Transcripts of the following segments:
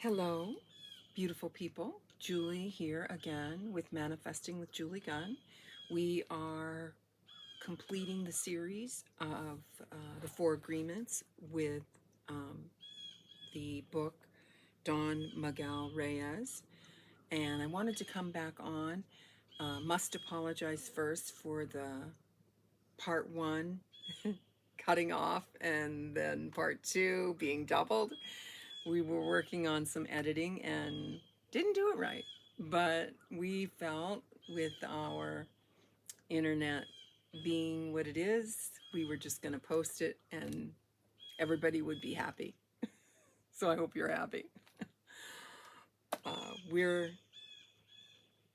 Hello, beautiful people. Julie here again with Manifesting with Julie Gunn. We are completing the series of the Four Agreements with um, the book Don Miguel Reyes. And I wanted to come back on. Must apologize first for the part one cutting off and then part two being doubled. We were working on some editing and didn't do it right, but we felt with our internet being what it is, we were just going to post it and everybody would be happy. So I hope you're happy. uh, we're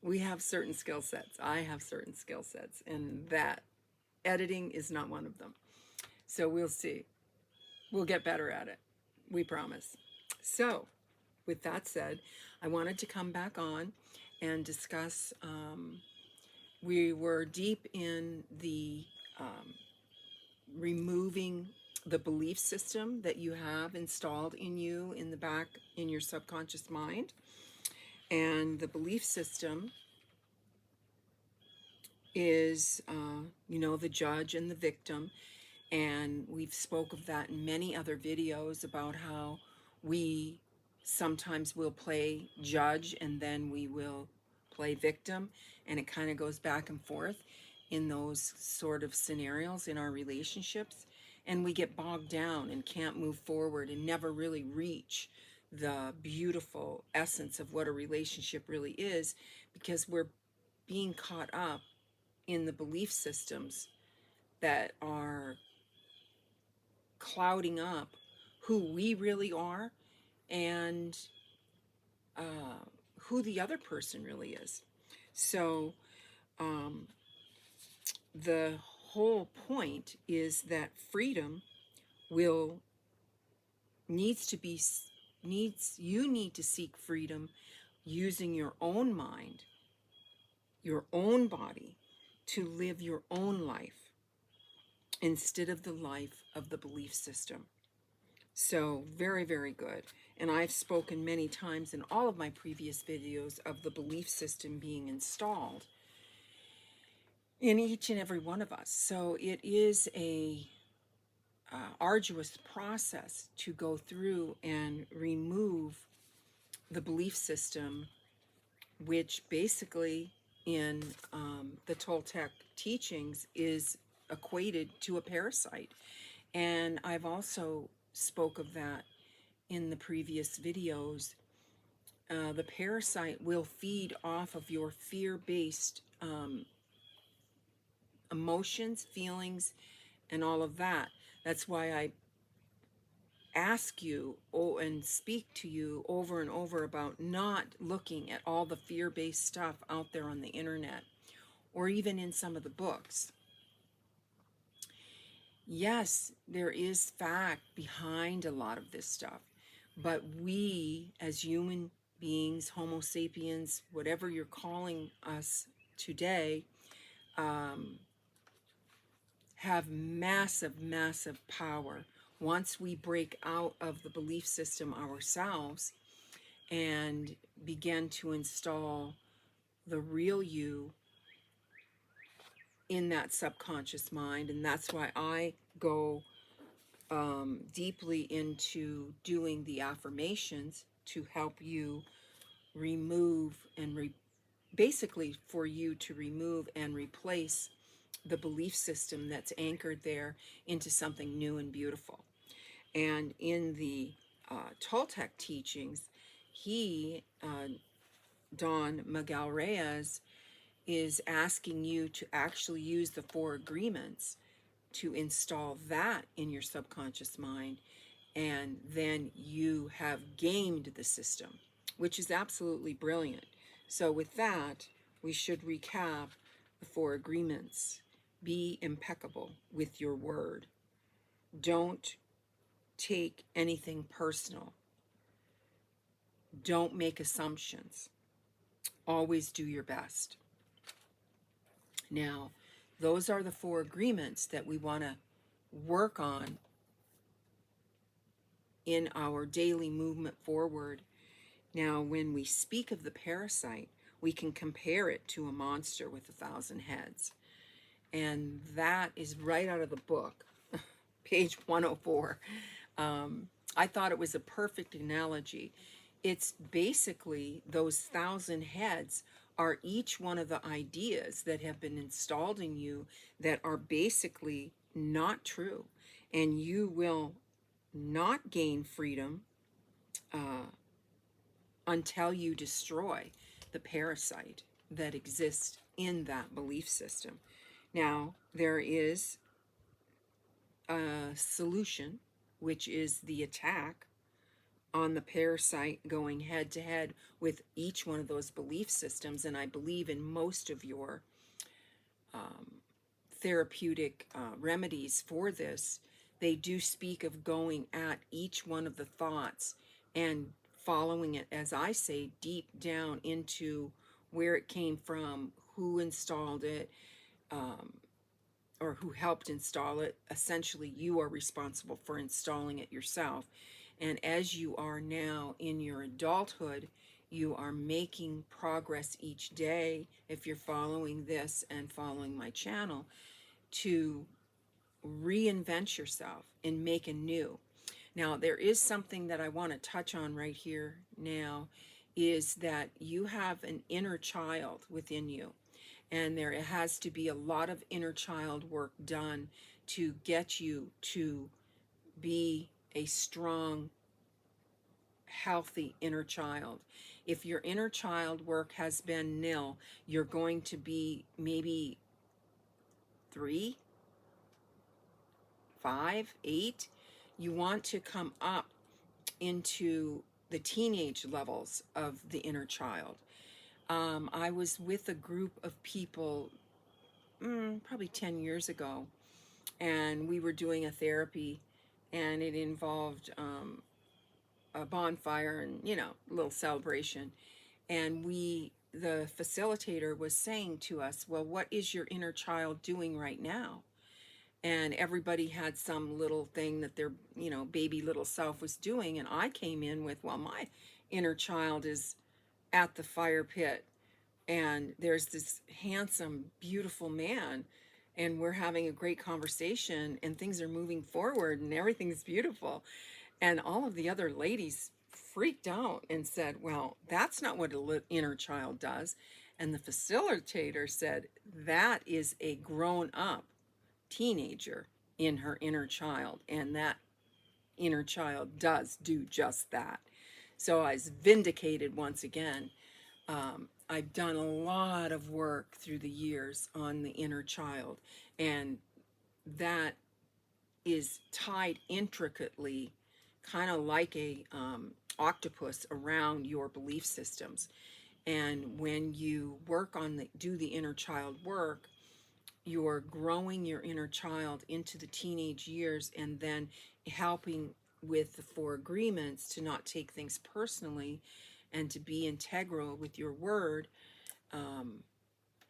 we have certain skill sets. I have certain skill sets, and that editing is not one of them. So we'll see. We'll get better at it. We promise. So with that said, I wanted to come back on and discuss. We were deep in the removing the belief system that you have installed in you in the back in your subconscious mind. And the belief system is, the judge and the victim. And we've spoke of that in many other videos about how we sometimes will play judge and then we will play victim, and it kind of goes back and forth in those sort of scenarios in our relationships, and we get bogged down and can't move forward and never really reach the beautiful essence of what a relationship really is, because we're being caught up in the belief systems that are clouding up who we really are and who the other person really is. So the whole point is that freedom will needs to be needs you need to seek freedom using your own mind, your own body, to live your own life instead of the life of the belief system. So very, very good. And I've spoken many times in all of my previous videos of the belief system being installed in each and every one of us. So it is a arduous process to go through and remove the belief system, which basically in the Toltec teachings is equated to a parasite. And I've also spoke of that in the previous videos. The parasite will feed off of your fear-based emotions, feelings, and all of that. That's why I ask you and speak to you over and over about not looking at all the fear-based stuff out there on the internet or even in some of the books. Yes, there is fact behind a lot of this stuff, but we as human beings, Homo sapiens, whatever you're calling us today, have massive, massive power once we break out of the belief system ourselves and begin to install the real you in that subconscious mind. And that's why I go deeply into doing the affirmations to help you remove and basically for you to remove and replace the belief system that's anchored there into something new and beautiful. And in the Toltec teachings, Don Miguel Reyes, is asking you to actually use the Four Agreements to install that in your subconscious mind, and then you have gamed the system, which is absolutely brilliant. So with that, we should recap the Four Agreements. Be impeccable with your word. Don't take anything personal. Don't make assumptions. Always do your best. Now, those are the Four Agreements that we want to work on in our daily movement forward Now, when we speak of the parasite, we can compare it to a monster with 1,000 heads. And that is right out of the book, page 104. I thought it was a perfect analogy. It's basically those 1,000 heads are each one of the ideas that have been installed in you that are basically not true. And you will not gain freedom until you destroy the parasite that exists in that belief system. Now, there is a solution, which is the attack on the parasite going head to head with each one of those belief systems. And I believe in most of your therapeutic remedies for this, they do speak of going at each one of the thoughts and following it, as I say, deep down into where it came from, who installed it, or who helped install it. Essentially, you are responsible for installing it yourself. And as you are now in your adulthood, you are making progress each day, if you're following this and following my channel, to reinvent yourself and make anew. Now, there is something that I want to touch on right here now, is that you have an inner child within you. And there has to be a lot of inner child work done to get you to be a strong, healthy inner child. If your inner child work has been nil, you're going to be maybe 3, 5, 8. You want to come up into the teenage levels of the inner child. I was with a group of people probably 10 years ago, and we were doing a therapy, and it involved a bonfire and, a little celebration. And the facilitator was saying to us, well, what is your inner child doing right now? And everybody had some little thing that their, baby little self was doing. And I came in with, well, my inner child is at the fire pit, and there's this handsome, beautiful man, and we're having a great conversation, and things are moving forward, and everything's beautiful. And all of the other ladies freaked out and said, well, that's not what an inner child does. And the facilitator said, that is a grown up teenager in her inner child, and that inner child does do just that. So I was vindicated once again. I've done a lot of work through the years on the inner child, and that is tied intricately, kind of like a octopus, around your belief systems. And when you do the inner child work, you're growing your inner child into the teenage years, and then helping with the 4 agreements to not take things personally and to be integral with your word,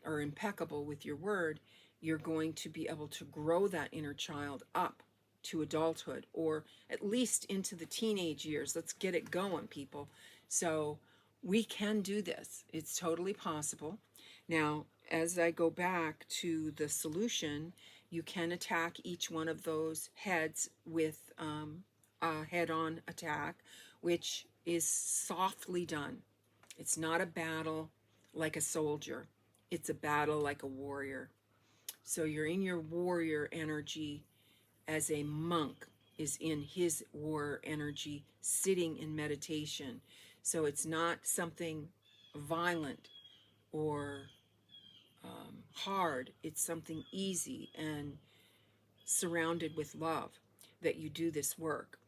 or impeccable with your word. You're going to be able to grow that inner child up to adulthood, or at least into the teenage years. Let's get it going, people. So we can do this. It's totally possible. Now, as I go back to the solution, you can attack each one of those heads with a head-on attack, which is softly done. It's not a battle like a soldier. It's a battle like a warrior. So you're in your warrior energy, as a monk is in his warrior energy, sitting in meditation. So it's not something violent or hard. It's something easy and surrounded with love that you do this work.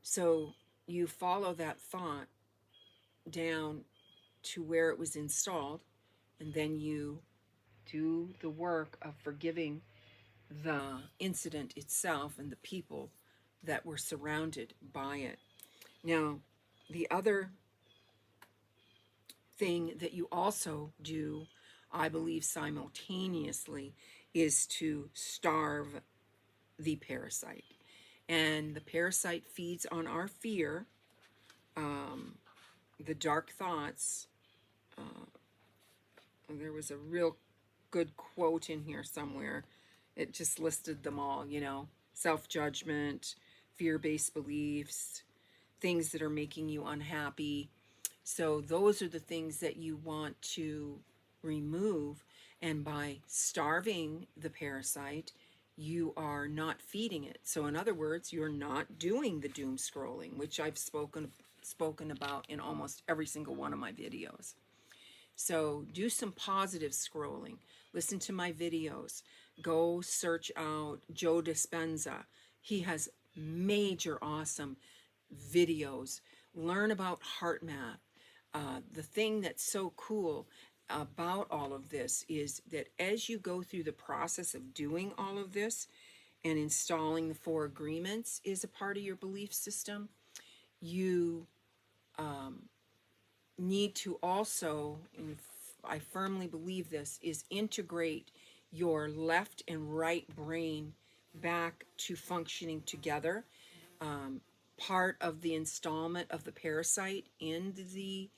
So you follow that thought down to where it was installed, and then you do the work of forgiving the incident itself and the people that were surrounded by it. Now, the other thing that you also do, I believe, simultaneously, is to starve the parasite. And the parasite feeds on our fear. the dark thoughts. Uh, there was a real good quote in here somewhere. It just listed them all, you know, self-judgment, fear-based beliefs, things that are making you unhappy. So those are the things that you want to remove. And by starving the parasite, you are not feeding it. So in other words, you're not doing the doom scrolling, which I've spoken about in almost every single one of my videos. So do some positive scrolling. Listen to my videos. Go search out Joe Dispenza. He has major awesome videos. Learn about heart math. The thing that's so cool about all of this is that as you go through the process of doing all of this and installing the 4 agreements is a part of your belief system, you need to also, and I firmly believe this, is integrate your left and right brain back to functioning together. Part of the installment of the parasite in the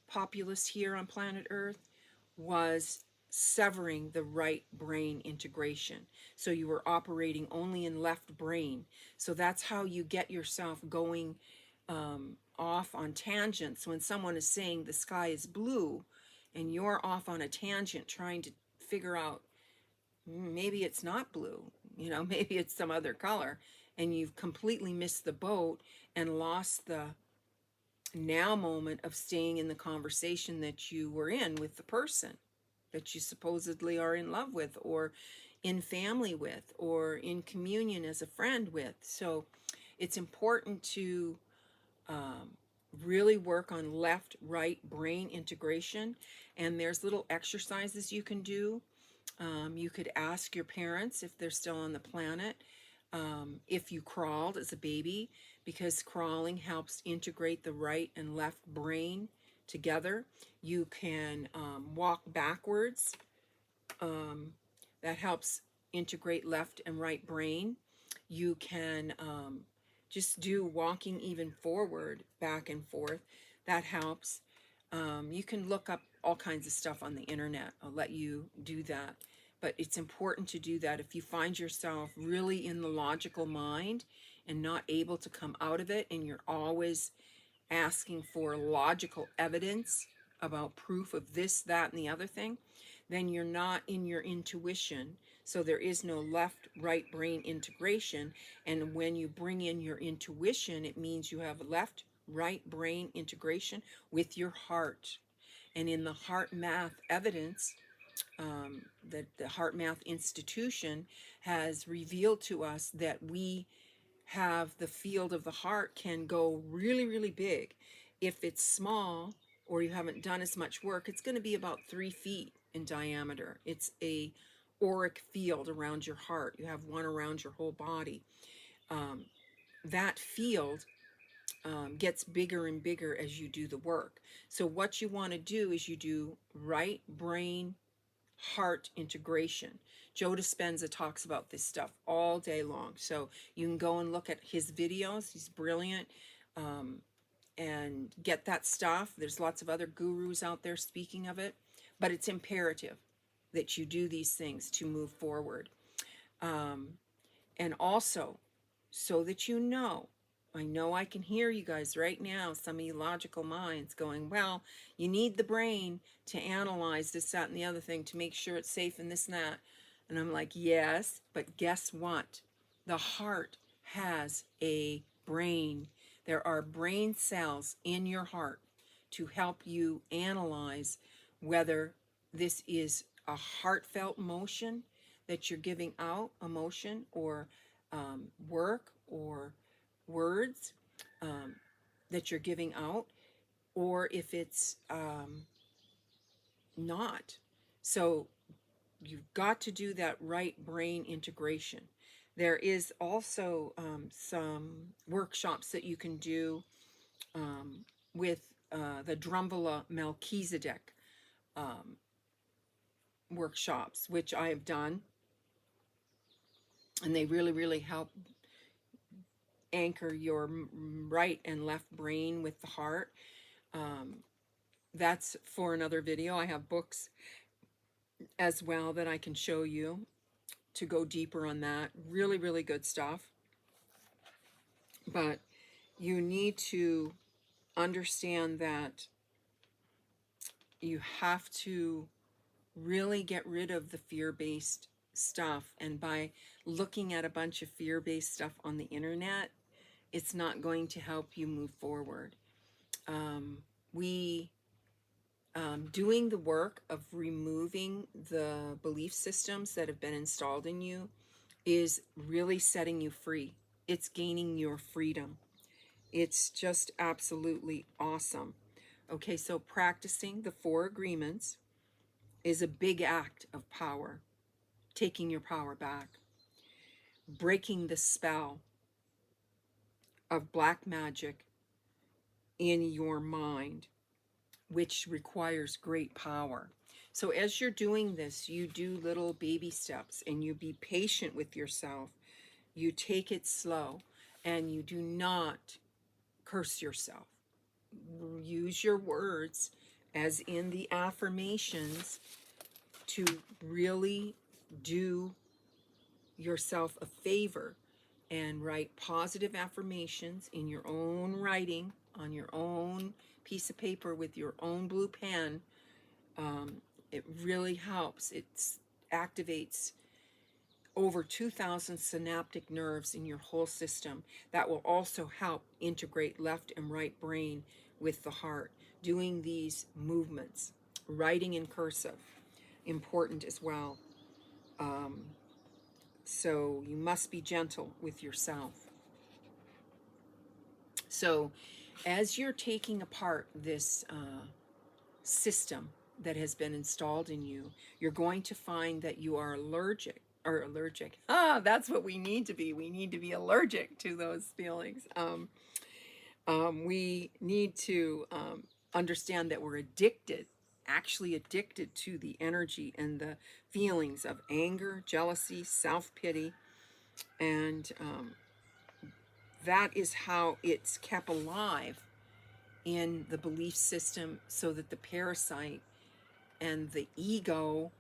populace here on planet Earth was severing the right brain integration. So you were operating only in left brain. So that's how you get yourself going off on tangents when someone is saying the sky is blue and you're off on a tangent trying to figure out maybe it's not blue, you know, maybe it's some other color, and you've completely missed the boat and lost the now moment of staying in the conversation that you were in with the person that you supposedly are in love with or in family with or in communion as a friend with. So it's important to really work on left right brain integration, and there's little exercises you can do. You could ask your parents if they're still on the planet, if you crawled as a baby, because crawling helps integrate the right and left brain together. You can walk backwards. That helps integrate left and right brain. You can just do walking even forward, back and forth. That helps. You can look up all kinds of stuff on the internet. I'll let you do that. But it's important to do that if you find yourself really in the logical mind and not able to come out of it, and you're always asking for logical evidence about proof of this, that, and the other thing, then you're not in your intuition. So there is no left right brain integration. And when you bring in your intuition, it means you have left right brain integration with your heart. And in the heart math evidence, that the Heart Math Institution has revealed to us that we have the field of the heart can go really, really big. If it's small or you haven't done as much work, it's going to be about 3 feet in diameter. It's a auric field around your heart. You have one around your whole body. That field gets bigger and bigger as you do the work. So what you want to do is you do right brain heart integration. Joe Dispenza talks about this stuff all day long. So you can go and look at his videos. He's brilliant. And get that stuff. There's lots of other gurus out there speaking of it. But it's imperative that you do these things to move forward. And also, so that you know, I know I can hear you guys right now, some of you logical minds going, well, you need the brain to analyze this, that, and the other thing to make sure it's safe and this and that. And I'm like, yes, but guess what? The heart has a brain. There are brain cells in your heart to help you analyze whether this is a heartfelt motion that you're giving out, emotion or work or words that you're giving out, or if it's not. So you've got to do that right brain integration. There is also some workshops that you can do with the Drumvala Melchizedek workshops, which I have done, and they really, really help anchor your right and left brain with the heart. That's for another video. I have books as well that I can show you to go deeper on that. Really, really good stuff. But you need to understand that you have to really get rid of the fear-based stuff. And by looking at a bunch of fear-based stuff on the internet, it's not going to help you move forward. We doing the work of removing the belief systems that have been installed in you is really setting you free. It's gaining your freedom. It's just absolutely awesome. Okay, so practicing the 4 agreements is a big act of power, taking your power back, breaking the spell of black magic in your mind, which requires great power. So as you're doing this, you do little baby steps and you be patient with yourself. You take it slow and you do not curse yourself. Use your words as in the affirmations to really do yourself a favor and write positive affirmations in your own writing on your own piece of paper with your own blue pen. It really helps. It activates over 2,000 synaptic nerves in your whole system. That will also help integrate left and right brain with the heart. Doing these movements, writing in cursive, important as well. So you must be gentle with yourself. So as you're taking apart this system that has been installed in you, you're going to find that you are allergic. That's what we need to be. We need to be allergic to those feelings. We need to understand that we're actually addicted to the energy and the feelings of anger, jealousy, self-pity, and that is how it's kept alive in the belief system, so that the parasite and the ego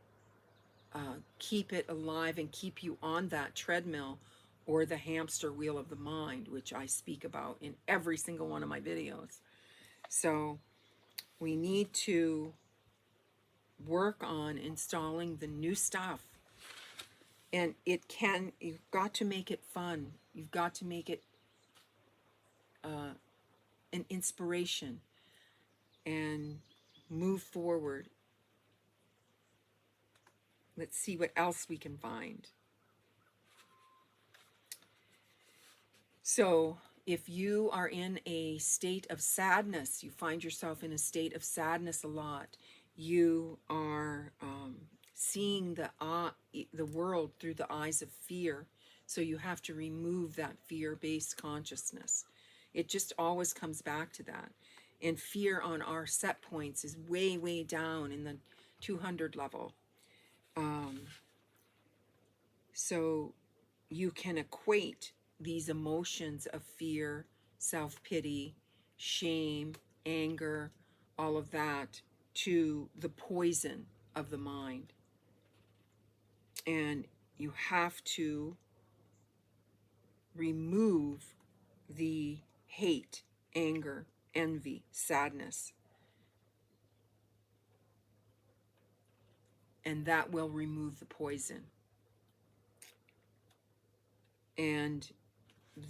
keep it alive and keep you on that treadmill or the hamster wheel of the mind, which I speak about in every single one of my videos. So we need to work on installing the new stuff. And you've got to make it fun. You've got to make it an inspiration and move forward. Let's see what else we can find. So if you are in a state of sadness, you find yourself in a state of sadness a lot, you are seeing the world through the eyes of fear. So you have to remove that fear-based consciousness. It just always comes back to that. And fear on our set points is way, way down in the 200 level. So you can equate these emotions of fear, self-pity, shame, anger, all of that to the poison of the mind. And you have to remove the hate, anger, envy, sadness. And that will remove the poison. And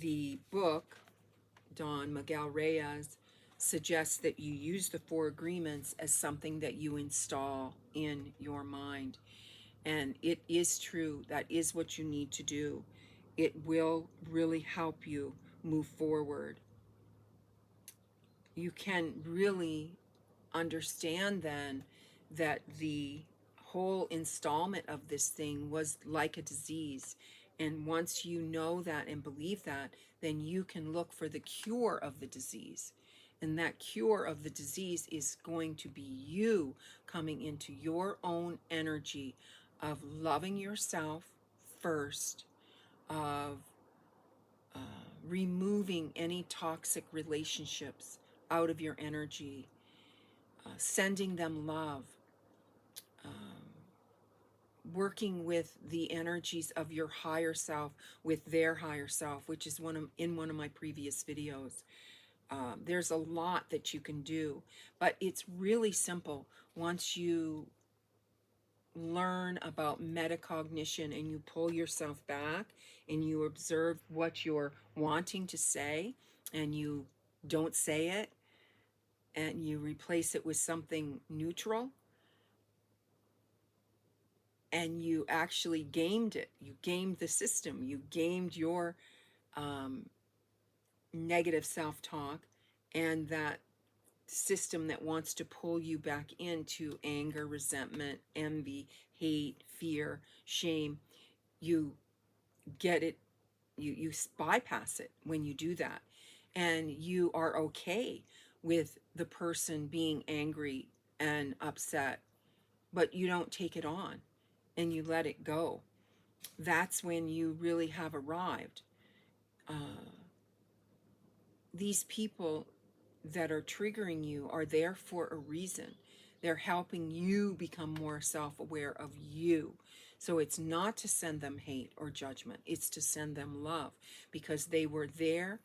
the book, Don Miguel Ruiz, suggests that you use the 4 agreements as something that you install in your mind. And it is true. That is what you need to do. It will really help you move forward. You can really understand then that the whole installment of this thing was like a disease. And once you know that and believe that, then you can look for the cure of the disease. And that cure of the disease is going to be you coming into your own energy of loving yourself first, of removing any toxic relationships out of your energy, sending them love, working with the energies of your higher self with their higher self, which is in one of my previous videos. There's a lot that you can do, but it's really simple. Once you learn about metacognition and you pull yourself back and you observe what you're wanting to say and you don't say it and you replace it with something neutral, and you actually gamed it. You gamed the system. You gamed your negative self-talk and that system that wants to pull you back into anger, resentment, envy, hate, fear, shame. You get it, you bypass it when you do that. And you are okay with the person being angry and upset, but you don't take it on and you let it go. That's when you really have arrived. These people that are triggering you are there for a reason. They're helping you become more self-aware of you. So it's not to send them hate or judgment. It's to send them love, because they were there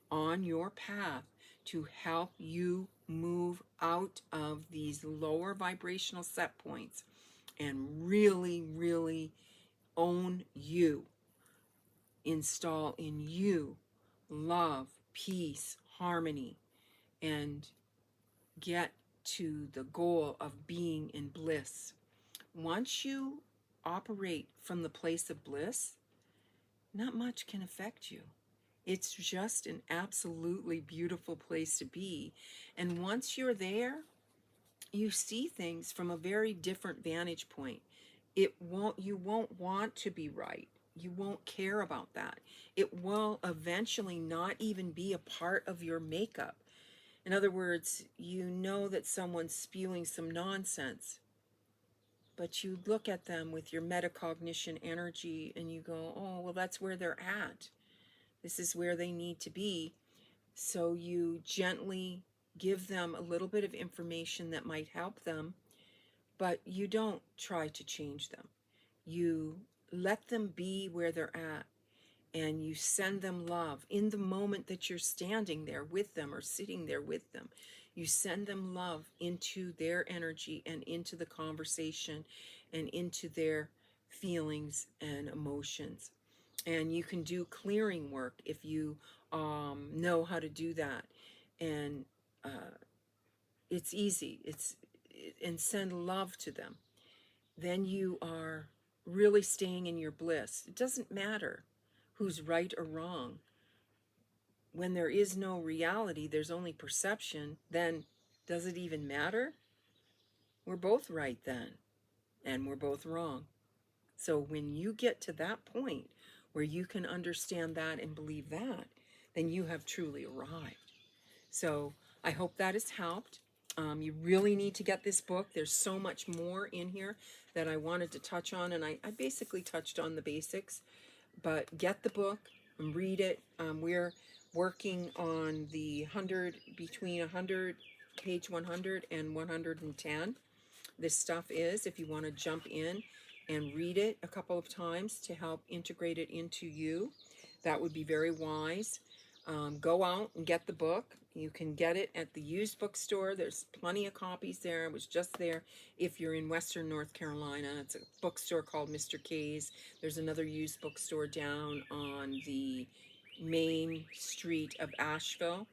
on your path to help you move out of these lower vibrational set points and really, really own you. Install in you love, peace, harmony, and get to the goal of being in bliss. Once you operate from the place of bliss, not much can affect you. It's just an absolutely beautiful place to be. And once you're there, you see things from a very different vantage point. You won't want to be right. You won't care about that. It will eventually not even be a part of your makeup. In other words, you know that someone's spewing some nonsense, but you look at them with your metacognition energy and you go, oh, well, that's where they're at. This is where they need to be. So you gently give them a little bit of information that might help them, but you don't try to change them. You let them be where they're at, and you send them love in the moment that you're standing there with them or sitting there with them. You send them love into their energy and into the conversation and into their feelings and emotions. And you can do clearing work if you know how to do that. And it's easy. And send love to them. Then you are really staying in your bliss. It doesn't matter who's right or wrong. When there is no reality, there's only perception, then does it even matter? We're both right then, and we're both wrong. So when you get to that point where you can understand that and believe that, then you have truly arrived. So I hope that has helped. You really need to get this book. There's so much more in here that I wanted to touch on, and I basically touched on the basics. But get the book and read it. We're working on the 100, between 100, page 100 and 110. This stuff is, if you want to jump in and read it a couple of times to help integrate it into you, that would be very wise. Go out and get the book. You can get it at the used bookstore. There's plenty of copies there. I was just there. If you're in Western North Carolina, it's a bookstore called Mr. K's. There's another used bookstore down on the main street of Asheville.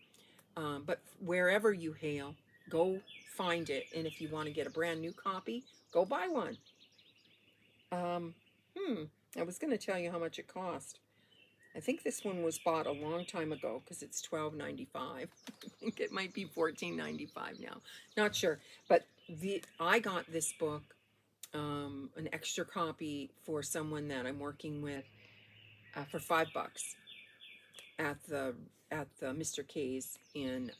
But wherever you hail, go find it. And if you want to get a brand new copy, go buy one. I was going to tell you how much it cost. I think this one was bought a long time ago because it's $12.95. I think it might be $14.95 now. Not sure. But I got this book, an extra copy for someone that I'm working with for $5 at the Mr. K's in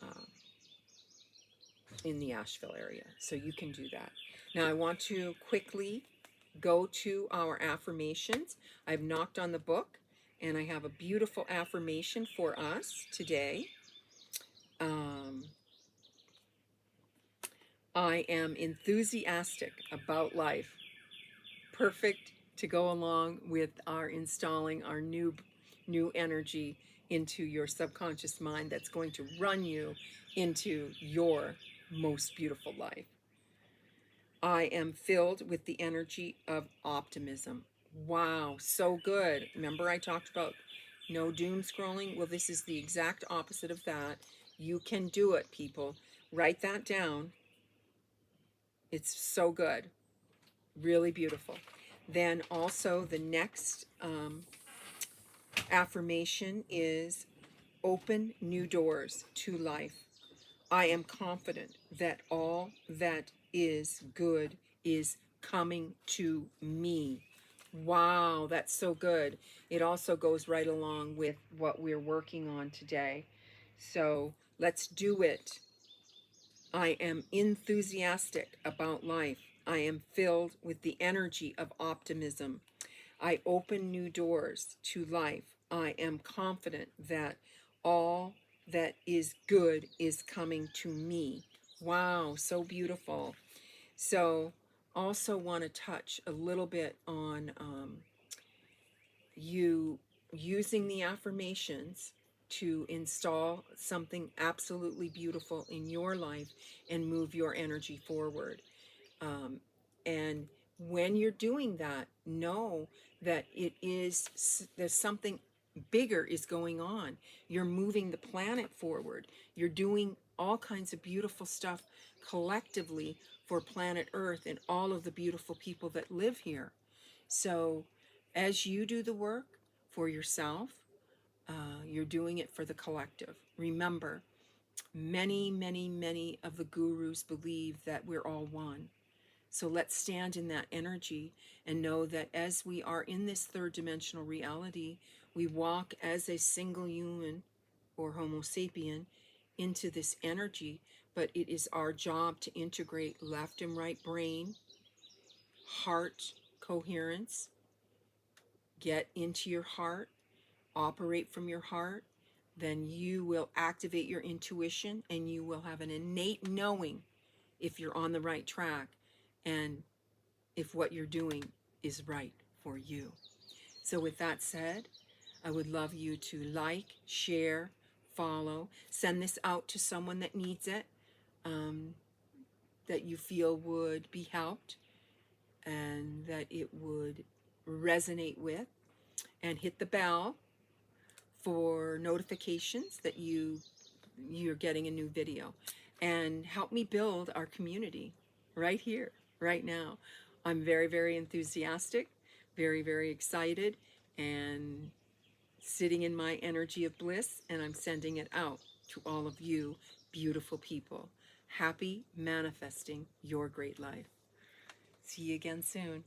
the Asheville area. So you can do that. Now I want to quickly go to our affirmations. I've knocked on the book, and I have a beautiful affirmation for us today. I am enthusiastic about life. Perfect to go along with our installing our new energy into your subconscious mind that's going to run you into your most beautiful life. I am filled with the energy of optimism. Wow, so good. Remember I talked about no doom scrolling? Well, this is the exact opposite of that. You can do it, people. Write that down. It's so good. Really beautiful. Then also the next affirmation is open new doors to life. I am confident that all that is good is coming to me. Wow, that's so good. It also goes right along with what we're working on today. So let's do it. I am enthusiastic about life. I am filled with the energy of optimism. I open new doors to life. I am confident that all that is good is coming to me. Wow, so beautiful. So, also want to touch a little bit on you using the affirmations to install something absolutely beautiful in your life and move your energy forward. Um, and when you're doing that, know that there's something bigger is going on. You're moving the planet forward. You're doing all kinds of beautiful stuff collectively for planet Earth and all of the beautiful people that live here. So, as you do the work for yourself, you're doing it for the collective. Remember, many of the gurus believe that we're all one. So let's stand in that energy and know that as we are in this third dimensional reality, we walk as a single human or Homo sapien into this energy, but it is our job to integrate left and right brain, heart coherence, get into your heart, operate from your heart. Then you will activate your intuition and you will have an innate knowing if you're on the right track and if what you're doing is right for you. So, with that said, I would love you to like, share, follow, send this out to someone that needs it, um, that you feel would be helped and that it would resonate with, and hit the bell for notifications that you're getting a new video, and help me build our community right here, right now. I'm very enthusiastic, very excited, and sitting in my energy of bliss, and I'm sending it out to all of you beautiful people. Happy manifesting your great life. See you again soon.